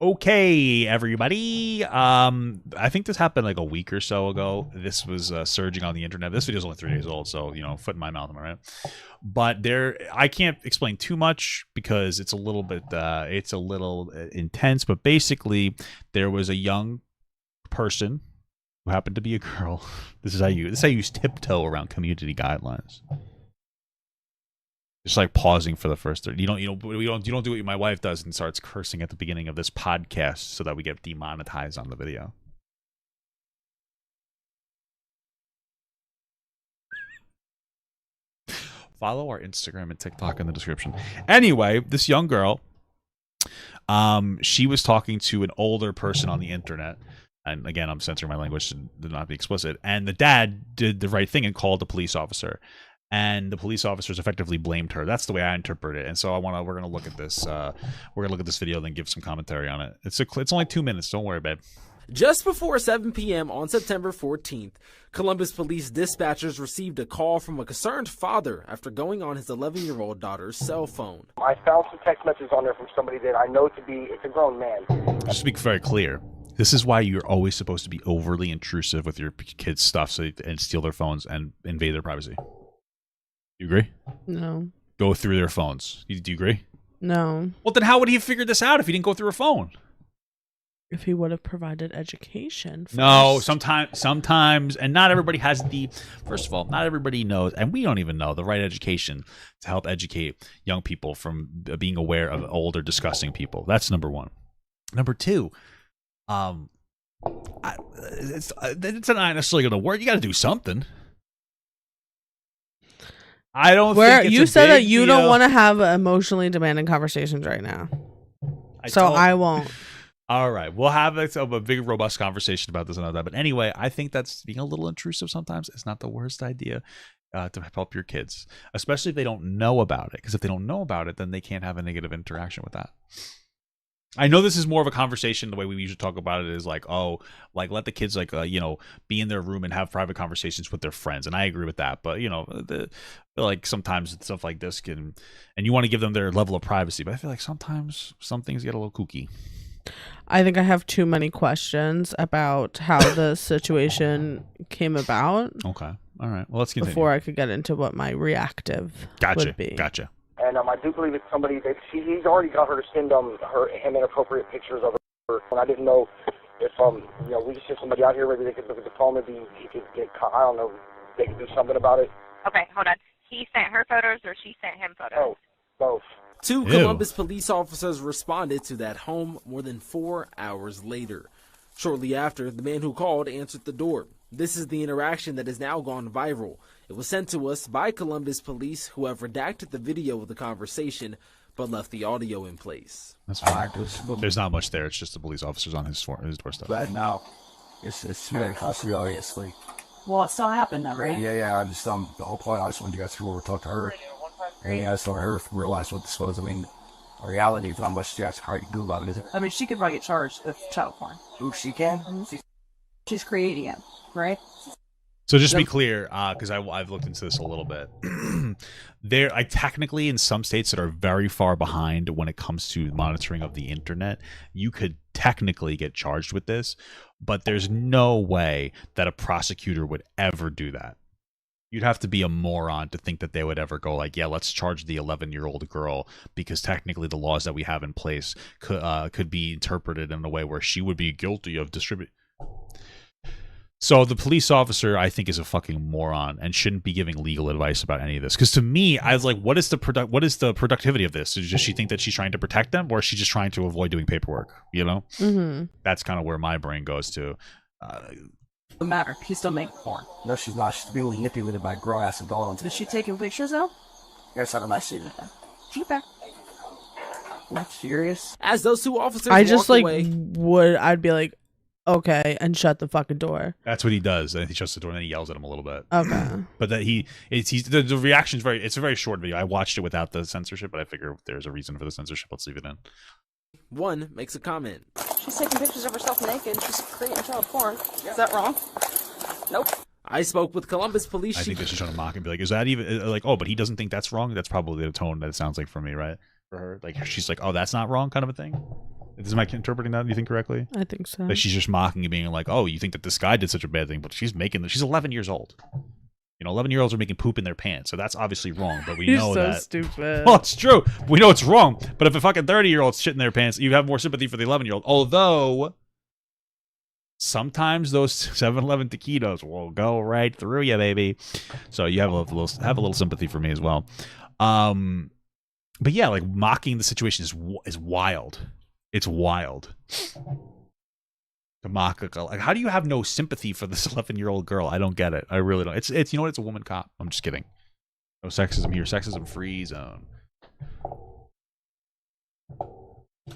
Okay, everybody. I think this happened like a week or so ago. This was surging on the internet. This video is only 3 days old, so foot in my mouth, am I right? But I can't explain too much because it's a little bit, intense. But basically, there was a young person who happened to be a girl. This is how you tiptoe around community guidelines. Just like pausing for the first 30. You don't do what my wife does and starts cursing at the beginning of this podcast so that we get demonetized on the video. Follow our Instagram and TikTok in the description. Anyway, this young girl, she was talking to an older person on the internet. And again, I'm censoring my language to not be explicit. And the dad did the right thing and called the police officer. And the police officers effectively blamed her. That's the way I interpret it. And so we're gonna look at this. We're gonna look at this video and then give some commentary on it. It's only 2 minutes. Don't worry, babe. Just before 7 p.m. on September 14th, Columbus police dispatchers received a call from a concerned father after going on his 11-year-old daughter's cell phone. I found some text messages on there from somebody that I know it's a grown man. Just to be very clear, this is why you're always supposed to be overly intrusive with your kids' stuff and steal their phones and invade their privacy. You agree? No. Go through their phones. Do you agree? No. Well, then how would he have figured this out if he didn't go through a phone? If he would have provided education first. No, sometimes, and not everybody has first of all, not everybody knows, and we don't even know the right education to help educate young people from being aware of older, disgusting people. That's number one. Number two, it's not necessarily going to work. You got to do something. I don't think you said that you don't want to have emotionally demanding conversations right now. I won't. All right. We'll have a big, robust conversation about this another time. But anyway, I think that's being a little intrusive sometimes. It's not the worst idea to help your kids, especially if they don't know about it. Because if they don't know about it, then they can't have a negative interaction with that. I know this is more of a conversation. The way we usually talk about it is like, let the kids be in their room and have private conversations with their friends. And I agree with that. But sometimes stuff like this and you want to give them their level of privacy. But I feel like sometimes some things get a little kooky. I think I have too many questions about how the situation came about. Okay. All right. Well, let's continue. Before I could get into what my reactive would be. Gotcha. And I do believe it's somebody that he's already got her to send him inappropriate pictures of her. And I didn't know if we just sent somebody out here, maybe they could look at the phone, maybe he could get caught. I don't know. They could do something about it. Okay, hold on. He sent her photos or she sent him photos? Oh, both. Two Columbus police officers responded to that home more than 4 hours later. Shortly after, the man who called answered the door. This is the interaction that has now gone viral. It was sent to us by Columbus police, who have redacted the video of the conversation, but left the audio in place. That's fine. There's not much there. It's just the police officers on his doorstep. But no, it's very costly, obviously. Well, it still happened, though, right? Yeah. I just the whole point. I just wanted to go through where we talked to her, and I saw her realize what this was. I mean, reality is not much that's hard to do about it, is it? I mean, she could probably get charged with child porn. Ooh, she can. Mm-hmm. She's creating it, right? So just to be clear, because I've looked into this a little bit, technically in some states that are very far behind when it comes to monitoring of the internet, you could technically get charged with this, but there's no way that a prosecutor would ever do that. You'd have to be a moron to think that they would ever go like, yeah, let's charge the 11-year-old girl, because technically the laws that we have in place could be interpreted in a way where she would be guilty of distributing. So the police officer, I think, is a fucking moron and shouldn't be giving legal advice about any of this. Because to me, I was like, what is the productivity of this? Does she think that she's trying to protect them, or is she just trying to avoid doing paperwork? Mm-hmm. That's kind of where my brain goes to. Doesn't matter. He's still making porn. No, she's not. She's being manipulated by grass and dogs. Is she taking pictures, though? Yes, I don't know. She's back. Not serious. As those two officers I just walked away, I'd be like, okay, and shut the fucking door. That's what he does. And he shuts the door and then he yells at him a little bit. Okay. But that the reaction's it's a very short video. I watched it without the censorship, but I figure there's a reason for the censorship. Let's leave it in. one makes a comment. She's taking pictures of herself naked. She's creating child porn. Is that wrong? Nope. I spoke with Columbus police. I think they're just trying to mock and be like, is that even like, oh, but he doesn't think that's wrong? That's probably the tone that it sounds like for me, right? For her. Like, she's like, oh, that's not wrong kind of a thing. Is my interpreting that, you think, correctly? I think so. That she's just mocking and being like, oh, you think that this guy did such a bad thing, but she's 11 years old. 11-year-olds are making poop in their pants, so that's obviously wrong. But we know so that. Stupid. Well, it's true. We know it's wrong. But if a fucking 30-year-old's shitting their pants, you have more sympathy for the 11-year-old. Although sometimes those 7-Eleven taquitos will go right through you, baby. So you have a little sympathy for me as well. But yeah, like mocking the situation is wild. It's wild. To mock a girl. Like, how do you have no sympathy for this 11-year-old girl? I don't get it. I really don't. It's you know what? It's a woman cop. I'm just kidding. No sexism here. Sexism free zone.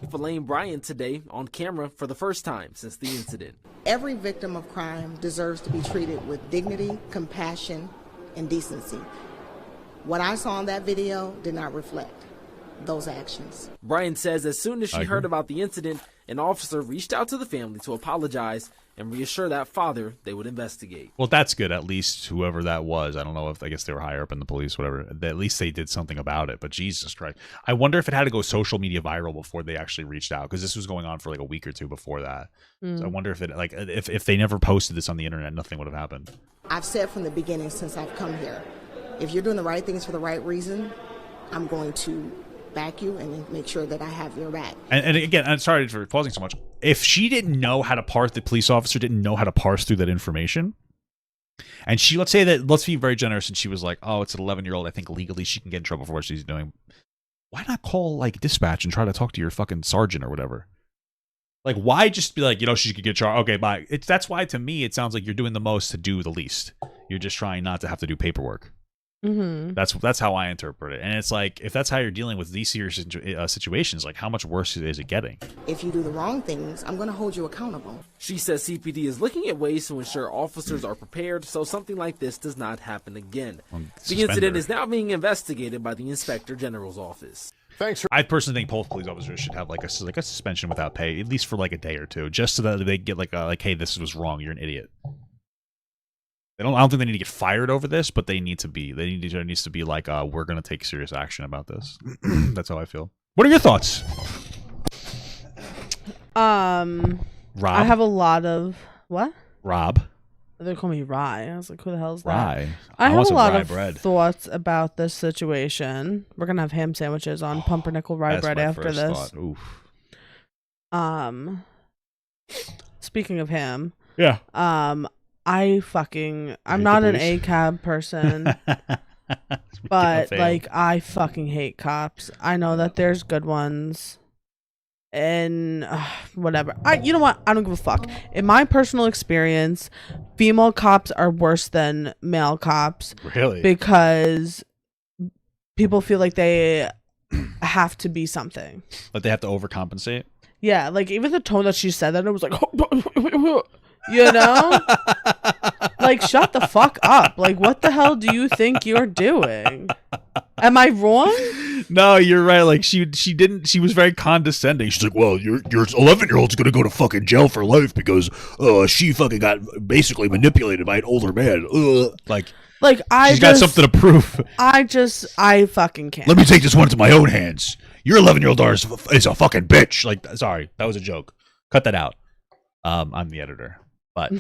For Lane Bryant today on camera for the first time since the incident. Every victim of crime deserves to be treated with dignity, compassion, and decency. What I saw in that video did not reflect those actions. Bryant says as soon as she heard about the incident, an officer reached out to the family to apologize and reassure that father they would investigate. Well, that's good. At least whoever that was, I don't know if I guess they were higher up in the police, whatever. At least they did something about it. But Jesus Christ, I wonder if it had to go social media viral before they actually reached out, because this was going on for like a week or two before that. So I wonder if it if they never posted this on the internet, nothing would have happened. I've said from the beginning since I've come here, if you're doing the right things for the right reason, I'm going to back you and make sure that I have your back. And again, I'm sorry for pausing so much. If she didn't know how to parse, the police officer didn't know how to parse through that information, and she, let's be very generous, and she was like, oh, it's an 11-year-old, I think legally she can get in trouble for what she's doing. Why not call like dispatch and try to talk to your fucking sergeant or whatever? Like, why just be like, she could get charged? Okay, bye. That's why, to me, it sounds like you're doing the most to do the least. You're just trying not to have to do paperwork. Mm-hmm. That's how I interpret it. And it's like, if that's how you're dealing with these serious situations, like, how much worse is it getting? If you do the wrong things, I'm going to hold you accountable. She says CPD is looking at ways to ensure officers are prepared so something like this does not happen again. The incident is now being investigated by the Inspector General's office. Thanks. I personally think both police officers should have like a suspension without pay, at least for like a day or two, just so that they get like hey, this was wrong, you're an idiot. I don't think they need to get fired over this, but there needs to be like, we're going to take serious action about this. That's how I feel. What are your thoughts? Rob? I have a lot of what? Rob. They call me Rye. I was like, who the hell is that? Rye. I have a lot of bread. thoughts about this situation. We're gonna have ham sandwiches on pumpernickel rye bread after this. Oof. Speaking of ham. Yeah. I'm not an ACAB person, but like I fucking hate cops. I know that there's good ones, and whatever. You know what? I don't give a fuck. In my personal experience, female cops are worse than male cops. Really? Because people feel like they have to be something. Like they have to overcompensate? Yeah, like even the tone that she said that, it was like, you know? Like, shut the fuck up. Like, what the hell do you think you're doing? Am I wrong? No, you're right. Like, she was very condescending. She's like, well, your 11-year-old's gonna go to fucking jail for life because she fucking got basically manipulated by an older man. She's got something to prove. I fucking can't. Let me take this one into my own hands. Your 11-year-old daughter is a fucking bitch. Like, sorry, that was a joke. Cut that out. I'm the editor. But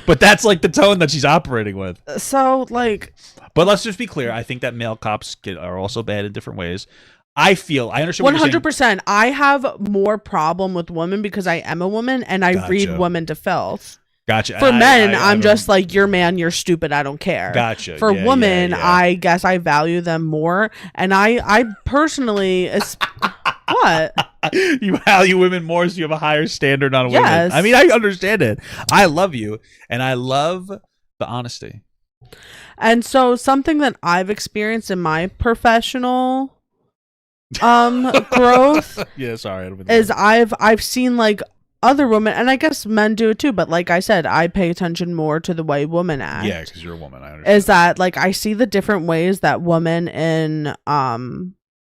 but that's like the tone that she's operating with. So like, but let's just be clear. I think that male cops are also bad in different ways. I understand 100%. I have more problem with women because I am a woman and I read women to filth. Gotcha. For men, I'm just like, you're man, you're stupid, I don't care. Gotcha. For women, I guess I value them more, and I personally what? You value women more, so you have a higher standard on women. Yes. I mean, I understand it. I love you, and I love the honesty. And so something that I've experienced in my professional growth is I've seen like other women, and I guess men do it too, but like I said, I pay attention more to the way women act. Yeah, because you're a woman. I understand. Is that like I see the different ways that women in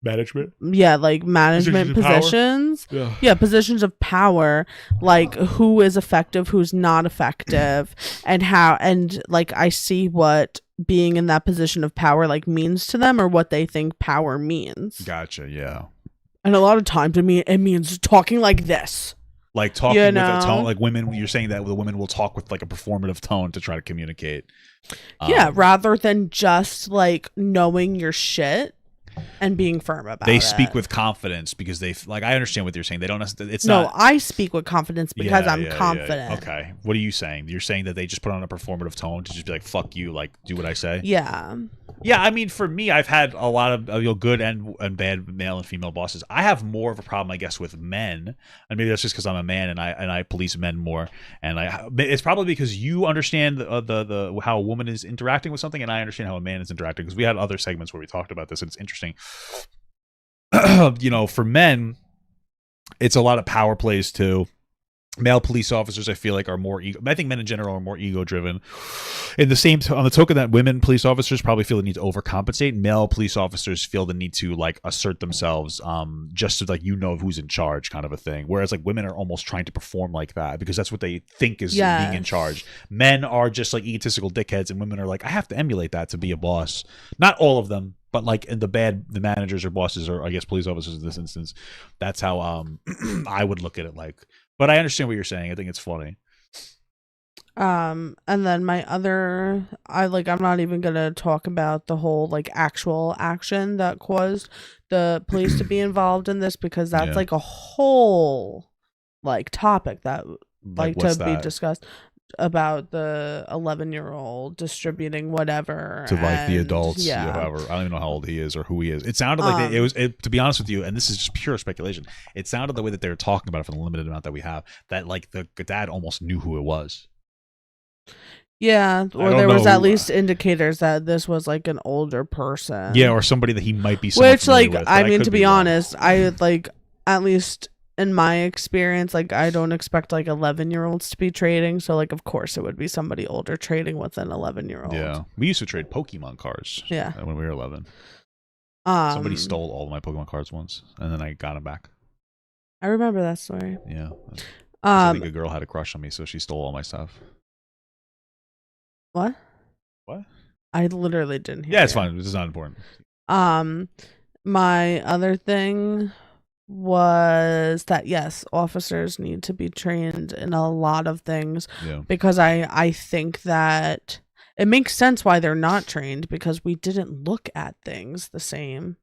management, like management positions, positions of power, like who is effective, who's not effective, and how, and like I see what being in that position of power like means to them, or what they think power means. Gotcha. Yeah. And a lot of times it means talking like this. Like talking with a tone, like women, you're saying that the women will talk with like a performative tone to try to communicate. Yeah, rather than just like knowing your shit and being firm about it. They speak with confidence because they like. I understand what you're saying. They don't. It's no. not. I speak with confidence because I'm confident. Yeah. Okay. What are you saying? You're saying that they just put on a performative tone to just be like, "Fuck you," like do what I say. Yeah. Yeah, I mean, for me, I've had a lot of good and bad male and female bosses. I have more of a problem, I guess, with men, and maybe that's just because I'm a man and I police men more. And it's probably because you understand the how a woman is interacting with something, and I understand how a man is interacting. Because we had other segments where we talked about this, and it's interesting. For men, it's a lot of power plays too. Male police officers, I feel like, are more I think men in general are more ego driven. On the token that women police officers probably feel the need to overcompensate, male police officers feel the need to like assert themselves, just to like who's in charge kind of a thing. Whereas like women are almost trying to perform like that because that's what they think is being in charge. Men are just like egotistical dickheads, and women are like, I have to emulate that to be a boss. Not all of them, but like the managers or bosses, or I guess police officers in this instance. That's how I would look at it like. But I understand what you're saying. I think it's funny. And then my other, I'm not even gonna talk about the whole like actual action that caused the police to be involved in this, because that's like a whole like topic that be discussed about the 11-year-old distributing whatever to like the adults. However, I don't even know how old he is or who he is. It sounded like to be honest with you, and this is just pure speculation, it sounded the way that they were talking about it for the limited amount that we have, that like the dad almost knew who it was. Yeah, or there was at least indicators that this was like an older person. Yeah, or somebody that he might be. Which, like, with, I mean, to be honest, I like, at least in my experience, like, I don't expect like 11-year-olds to be trading. So, like, of course, it would be somebody older trading with an 11-year-old. Yeah, we used to trade Pokemon cards. Yeah, when we were 11. Somebody stole all of my Pokemon cards once, and then I got them back. I remember that story. Yeah, I think a girl had a crush on me, so she stole all my stuff. What? I literally didn't hear. Yeah, it's fine. This is not important. My other thing was that yes, officers need to be trained in a lot of things. Yeah. Because I think that it makes sense why they're not trained, because we didn't look at things the same.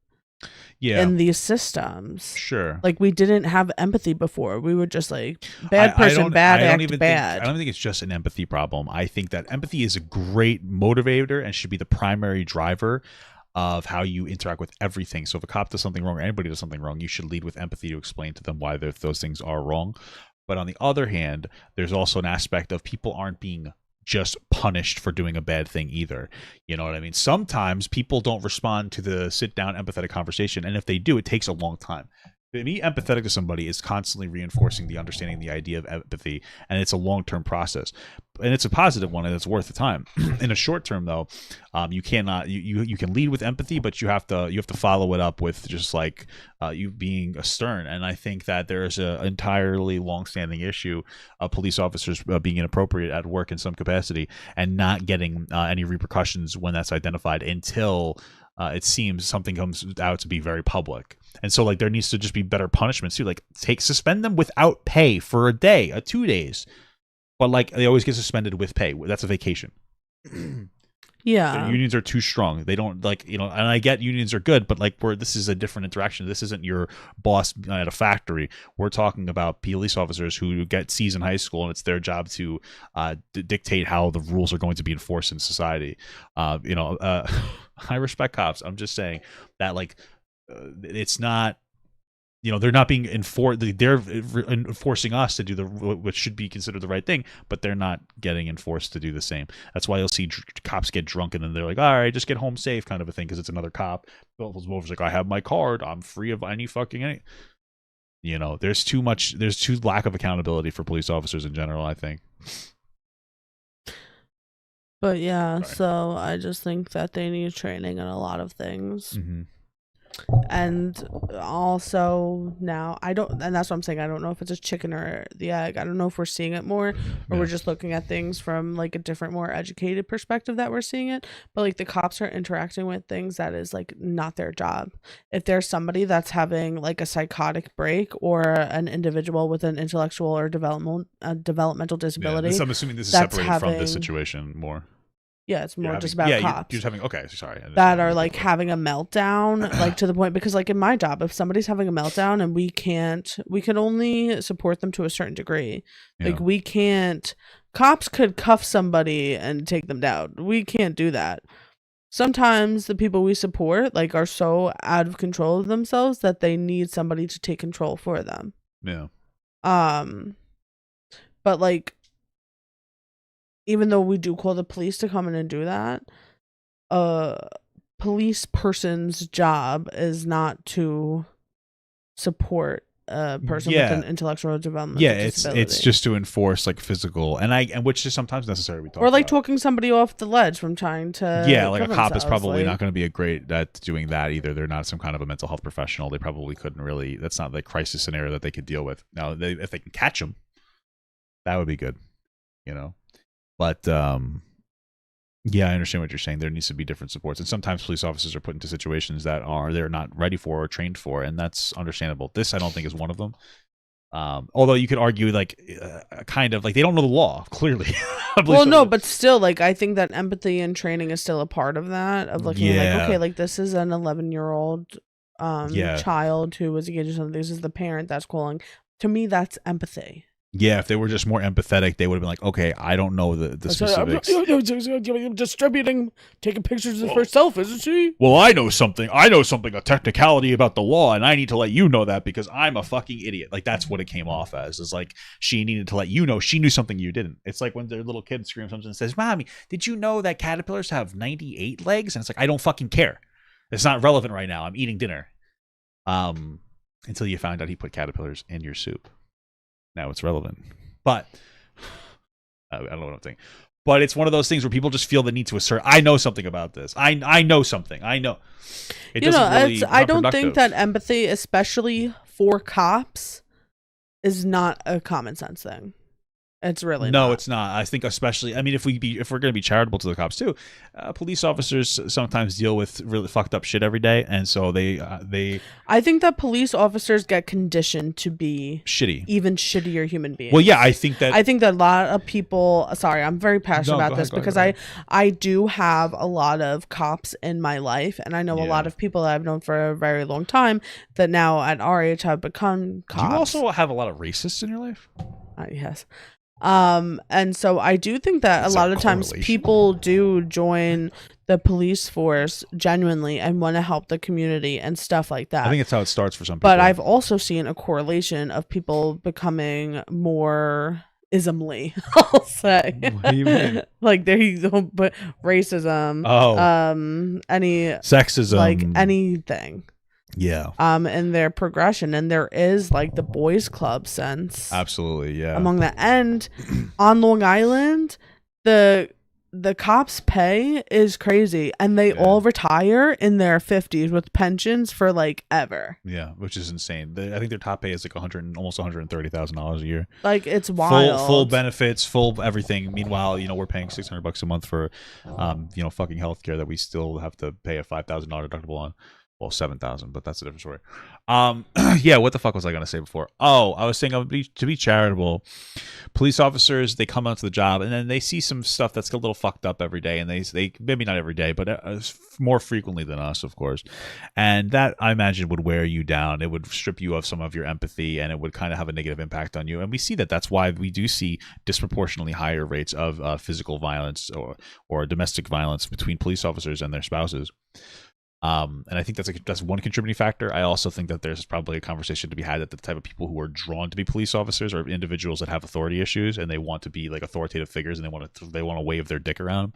Yeah. In these systems. Sure. Like, we didn't have empathy before. We were just like, bad person, bad act, bad. I don't think it's just an empathy problem. I think that empathy is a great motivator and should be the primary driver of how you interact with everything. So if a cop does something wrong or anybody does something wrong, you should lead with empathy to explain to them why those things are wrong. But on the other hand, there's also an aspect of people aren't being just punished for doing a bad thing either. You know what I mean? Sometimes people don't respond to the sit down empathetic conversation, and if they do, it takes a long time. To be empathetic to somebody is constantly reinforcing the understanding, the idea of empathy, and it's a long-term process, and it's a positive one, and it's worth the time. In a short term, though, you cannot you can lead with empathy, but you have to follow it up with just like you being stern. And I think that there is an entirely long-standing issue of police officers being inappropriate at work in some capacity and not getting any repercussions when that's identified until it seems something comes out to be very public. And so like there needs to just be better punishments too. Like suspend them without pay for a day, 2 days. But like they always get suspended with pay. That's a vacation. Yeah. The unions are too strong. They don't and I get unions are good, but like this is a different interaction. This isn't your boss at a factory. We're talking about police officers who get C's in high school, and it's their job to dictate how the rules are going to be enforced in society. I respect cops. I'm just saying that like it's not, they're not being enforced. They're enforcing us to do what should be considered the right thing, but they're not getting enforced to do the same. That's why you'll see cops get drunk and then they're like, all right, just get home safe kind of a thing, because it's another cop. Those wolves like, I have my card. I'm free of any fucking. There's too lack of accountability for police officers in general, I think. But yeah, so I just think that they need training in a lot of things. Mm-hmm. And also now and that's what I'm saying, I don't know if it's a chicken or the egg. I don't know if we're seeing it more or we're just looking at things from like a different, more educated perspective that we're seeing it. But like the cops are interacting with things that is like not their job. If there's somebody that's having like a psychotic break or an individual with an intellectual or developmental disability, I'm assuming this is separated from this situation more. Yeah, it's more just about cops. You're just having, okay, sorry. That are like having a meltdown, like to the point, because like in my job, if somebody's having a meltdown and we can only support them to a certain degree. Like we can't, cops could cuff somebody and take them down. We can't do that. Sometimes the people we support like are so out of control of themselves that they need somebody to take control for them. Yeah. But like, even though we do call the police to come in and do that, a police person's job is not to support a person with an intellectual developmental disability. It's just to enforce like physical and which is sometimes necessary. We talk or like about. Talking somebody off the ledge from trying to like a cop is probably not going to be a great at doing that either. They're not some kind of a mental health professional. They probably couldn't really. That's not the crisis scenario that they could deal with. Now, if they can catch them, that would be good. But I understand what you're saying. There needs to be different supports, and sometimes police officers are put into situations that they're not ready for or trained for, and that's understandable. This I don't think is one of them. Although you could argue like kind of like they don't know the law clearly. Well, no, but still, like I think that empathy and training is still a part of that. Of looking like, okay, like this is an 11-year-old child who was engaged in something. This is the parent that's calling. To me, that's empathy. Yeah, if they were just more empathetic, they would have been like, okay, I don't know the specifics. I'm distributing, taking pictures of herself, isn't she? Well, I know something, a technicality about the law, and I need to let you know that because I'm a fucking idiot. Like, that's what it came off as. It's like, she needed to let you know she knew something you didn't. It's like when their little kid screams something and says, Mommy, did you know that caterpillars have 98 legs? And it's like, I don't fucking care. It's not relevant right now. I'm eating dinner. Until you found out he put caterpillars in your soup. Now it's relevant, but I don't know what I'm saying. But it's one of those things where people just feel the need to assert, I know something about this. I know something. I know. I don't think that empathy, especially for cops, is not a common sense thing. It's really no, not. It's not. I think especially, I mean, if we're going to be charitable to the cops too, police officers sometimes deal with really fucked up shit every day, and so they. I think that police officers get conditioned to be shitty, even shittier human beings. Well, yeah, I think that a lot of people. Sorry, I'm very passionate about this because I do have a lot of cops in my life, and I know a lot of people that I've known for a very long time that now at our age have become cops. Do you also have a lot of racists in your life? Yes. And so I do think that a lot of times people do join the police force genuinely and want to help the community and stuff like that. I think it's how it starts for some people. But I've also seen a correlation of people becoming more ismly, I'll say. What do you mean? Like there you go, but racism, any sexism, like anything. Yeah. In their progression, and there is like the boys club sense. Absolutely, yeah. Among the end on Long Island, the cops' pay is crazy, and they all retire in their 50s with pensions for like ever. Yeah, which is insane. I think their top pay is like almost $130,000 a year. Like it's wild. Full benefits, full everything. Meanwhile, we're paying $600 a month for, fucking healthcare that we still have to pay a $5,000 deductible on. Well, 7,000, but that's a different story. Yeah, what the fuck was I gonna say before? Oh, I was saying to be charitable. Police officers, they come out to the job and then they see some stuff that's a little fucked up every day, and they maybe not every day, but more frequently than us, of course. And that I imagine would wear you down. It would strip you of some of your empathy, and it would kind of have a negative impact on you. And we see that. That's why we do see disproportionately higher rates of physical violence or domestic violence between police officers and their spouses. And I think that's one contributing factor. I also think that there's probably a conversation to be had that the type of people who are drawn to be police officers are individuals that have authority issues, and they want to be like authoritative figures, and they want to wave their dick around.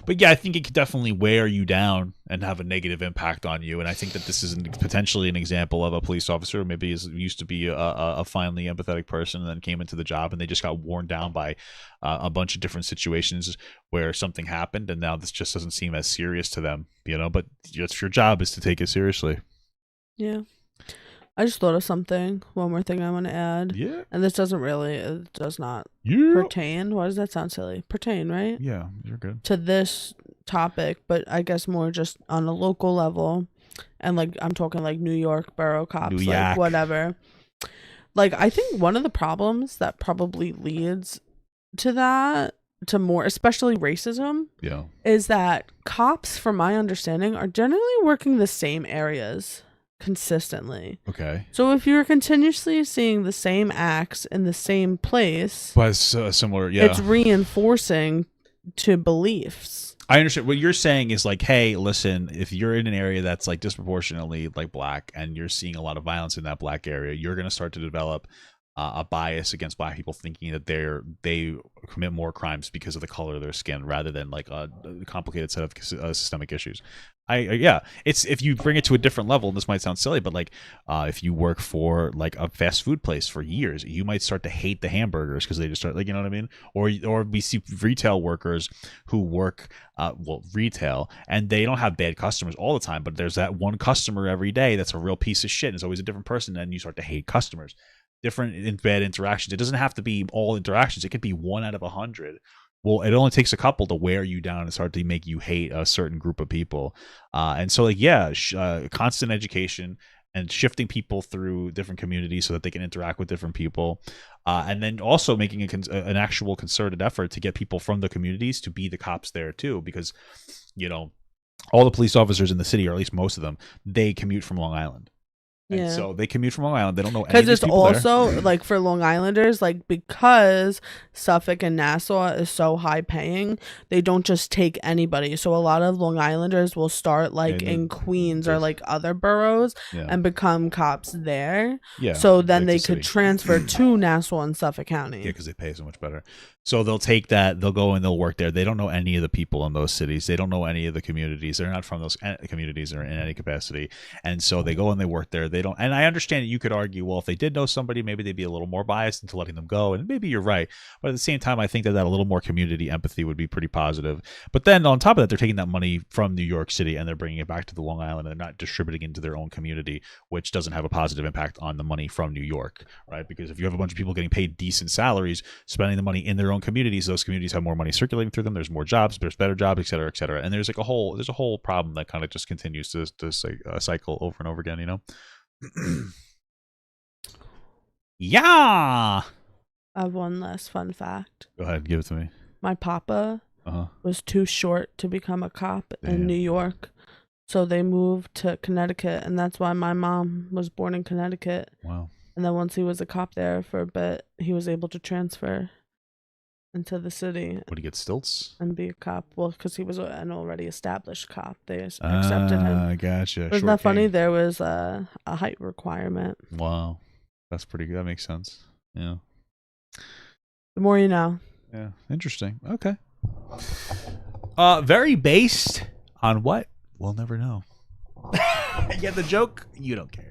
But yeah, I think it could definitely wear you down and have a negative impact on you. And I think that this is potentially an example of a police officer who maybe used to be a finely empathetic person and then came into the job and they just got worn down by a bunch of different situations where something happened, and now this just doesn't seem as serious to them, you know. But it's your job is to take it seriously. Yeah. I just thought of something. One more thing I want to add. Yeah. And this does not pertain. Why does that sound silly? Pertain, right? Yeah, you're good. To this topic, but I guess more just on a local level. And like, I'm talking like New York borough cops, like whatever. Like, I think one of the problems that probably leads to that, to more, especially racism, is that cops, from my understanding, are generally working the same areas consistently. Okay. So if you're continuously seeing the same acts in the same place, but it's similar, it's reinforcing to beliefs. I understand what you're saying is like, hey, listen, if you're in an area that's like disproportionately like black and you're seeing a lot of violence in that black area, you're going to start to develop a bias against black people, thinking that they commit more crimes because of the color of their skin rather than like a complicated set of systemic issues. It's, if you bring it to a different level, and this might sound silly, but like if you work for like a fast food place for years, you might start to hate the hamburgers because they just start, like, you know what I mean? Or we see retail workers who work retail, and they don't have bad customers all the time, but there's that one customer every day that's a real piece of shit, and it's always a different person, and you start to hate customers. Different in bad interactions. It doesn't have to be all interactions. It could be 1 out of 100. Well, it only takes a couple to wear you down and start to make you hate a certain group of people. And so, like, constant education and shifting people through different communities so that they can interact with different people. And then also making an actual concerted effort to get people from the communities to be the cops there too. Because, you know, all the police officers in the city, or at least most of them, they commute from Long Island. And so they commute from Long Island. They don't know any of these people there. Because it's also, like, for Long Islanders, like, because Suffolk and Nassau is so high paying, they don't just take anybody. So a lot of Long Islanders will start, like, in Queens or, like, other boroughs and become cops there. Yeah. So then they could transfer to Nassau and Suffolk County. Yeah, because they pay so much better. So they'll take that, they'll go and they'll work there. They don't know any of the people in those cities. They don't know any of the communities. They're not from those communities or in any capacity. And so they go and they work there. They don't, and I understand that you could argue, well, if they did know somebody, maybe they'd be a little more biased into letting them go. And maybe you're right. But at the same time, I think that a little more community empathy would be pretty positive. But then on top of that, they're taking that money from New York City and they're bringing it back to the Long Island, and they're not distributing into their own community, which doesn't have a positive impact on the money from New York, right? Because if you have a bunch of people getting paid decent salaries, spending the money in their own communities, those communities have more money circulating through them. There's more jobs, there's better jobs, et cetera, et cetera. And there's like a whole problem that kind of just continues to cycle over and over again, you know? Yeah. I have one last fun fact. Go ahead, give it to me. My papa was too short to become a cop in New York, so they moved to Connecticut, and that's why my mom was born in Connecticut. Wow. And then once he was a cop there for a bit, he was able to transfer into the city. Would he get stilts? And be a cop. Well, because he was an already established cop. They accepted him. Gotcha. Wasn't that funny? There was a height requirement. Wow. That's pretty good. That makes sense. Yeah. The more you know. Yeah. Interesting. Okay. Very based on what? We'll never know. Get the joke? You don't care.